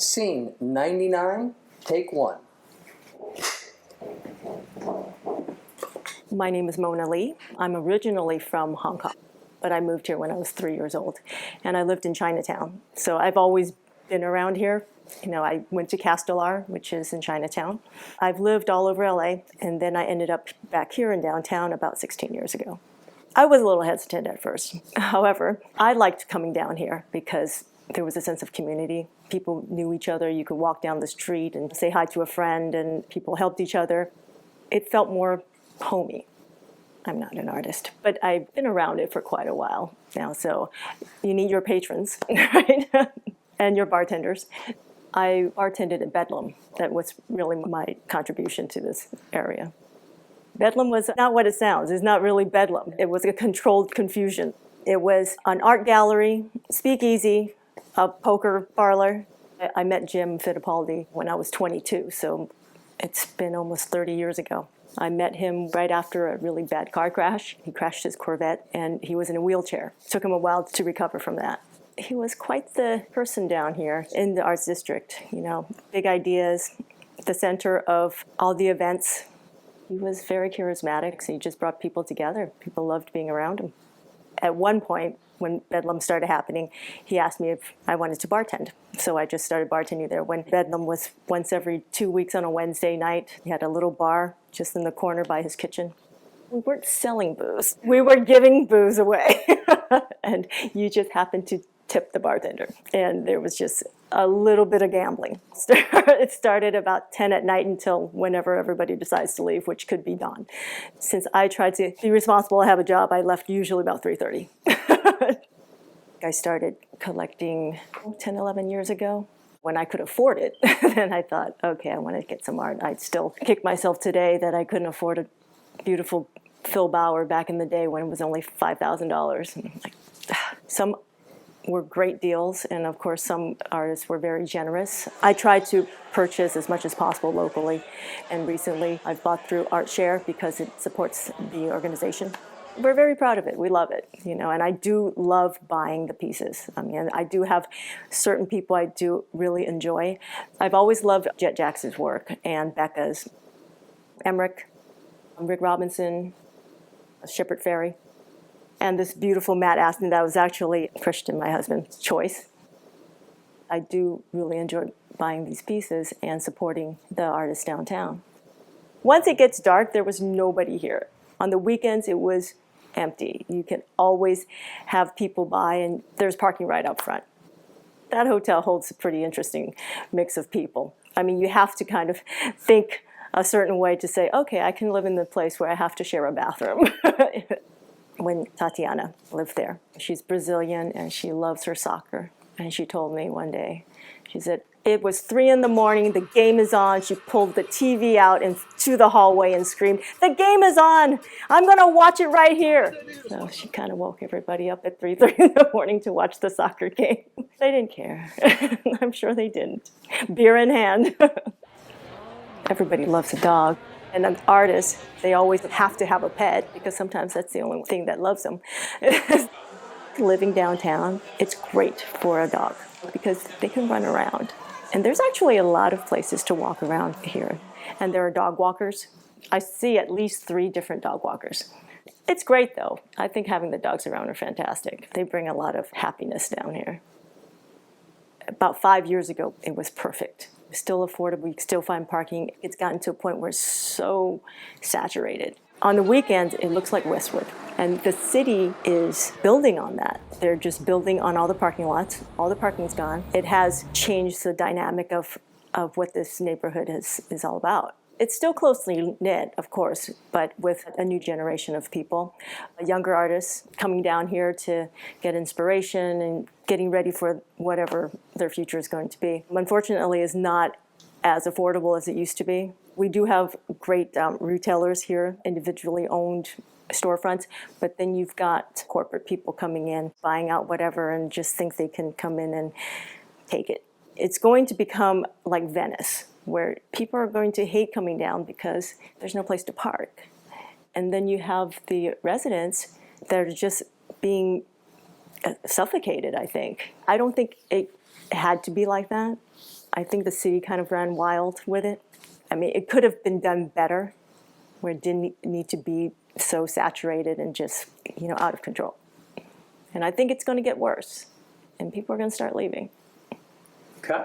Scene 99, take one. My name is Mona Lee. I'm originally from Hong Kong, but I moved here when I was 3 years old, and I lived in Chinatown. So I've always been around here. You know, I went to Castellar, which is in Chinatown. I've lived all over L.A., and then I ended up back here in downtown about 16 years ago. I was a little hesitant at first. However, I liked coming down here because there was a sense of community. People knew each other. You could walk down the street and say hi to a friend, and people helped each other. It felt more homey. I'm not an artist, but I've been around it for quite a while now, so you need your patrons, right? And your bartenders. I bartended at Bedlam. That was really my contribution to this area. Bedlam was not what it sounds. It's not really Bedlam. It was a controlled confusion. It was an art gallery, speakeasy, a poker parlor. I met Jim Fittipaldi when I was 22, so it's been almost 30 years ago. I met him right after a really bad car crash. He crashed his Corvette, and he was in a wheelchair. It took him a while to recover from that. He was quite the person down here in the Arts District, you know, big ideas, the center of all the events. He was very charismatic, so he just brought people together. People loved being around him. At one point, when Bedlam started happening, he asked me if I wanted to bartend. So I just started bartending there when Bedlam was once every 2 weeks on a Wednesday night. He had a little bar just in the corner by his kitchen. We weren't selling booze. We were giving booze away. And you just happened to tip the bartender. And there was just a little bit of gambling. It started about 10 at night until whenever everybody decides to leave, which could be dawn. Since I tried to be responsible and have a job, I left usually about 3:30. I started collecting 10, 11 years ago. When I could afford it, then I thought, okay, I want to get some art. I'd still kick myself today that I couldn't afford a beautiful Phil Bauer back in the day when it was only $5,000. Like, some were great deals, and of course some artists were very generous. I tried to purchase as much as possible locally, and recently I've bought through ArtShare because it supports the organization. We're very proud of it. We love it, you know, and I do love buying the pieces. I mean, I do have certain people I do really enjoy. I've always loved Jett Jackson's work and Becca's. Emmerich, Rick Robinson, Shepard Fairey, and this beautiful Matt Aston that was actually Christian, my husband's choice. I do really enjoy buying these pieces and supporting the artists downtown. Once it gets dark, there was nobody here. On the weekends, it was empty. You can always have people by, and there's parking right up front. That hotel holds a pretty interesting mix of people. I mean, you have to kind of think a certain way to say, okay, I can live in the place where I have to share a bathroom. When Tatiana lived there, she's Brazilian and she loves her soccer. And she told me one day, she said, it was 3 in the morning, the game is on. She pulled the TV out into the hallway and screamed, the game is on! I'm gonna watch it right here! So she kind of woke everybody up at 3:30 in the morning to watch the soccer game. They didn't care. I'm sure they didn't. Beer in hand. Everybody loves a dog. And an artist, they always have to have a pet because sometimes that's the only thing that loves them. Living downtown, it's great for a dog because they can run around. And there's actually a lot of places to walk around here. And there are dog walkers. I see at least 3 different dog walkers. It's great though. I think having the dogs around are fantastic. They bring a lot of happiness down here. About 5 years ago, it was perfect. Still affordable, you can still find parking. It's gotten to a point where it's so saturated. On the weekends, it looks like Westwood. And the city is building on that. They're just building on all the parking lots. All the parking's gone. It has changed the dynamic of what this neighborhood is all about. It's still closely knit, of course, but with a new generation of people, younger artists coming down here to get inspiration and getting ready for whatever their future is going to be. Unfortunately, it's not as affordable as it used to be. We do have great retailers here, individually owned storefronts, but then you've got corporate people coming in, buying out whatever, and just think they can come in and take it. It's going to become like Venice, where people are going to hate coming down because there's no place to park. And then you have the residents that are just being suffocated, I think. I don't think it had to be like that. I think the city kind of ran wild with it. I mean, it could have been done better, where it didn't need to be so saturated and just, out of control. And I think it's going to get worse, and people are going to start leaving. Okay.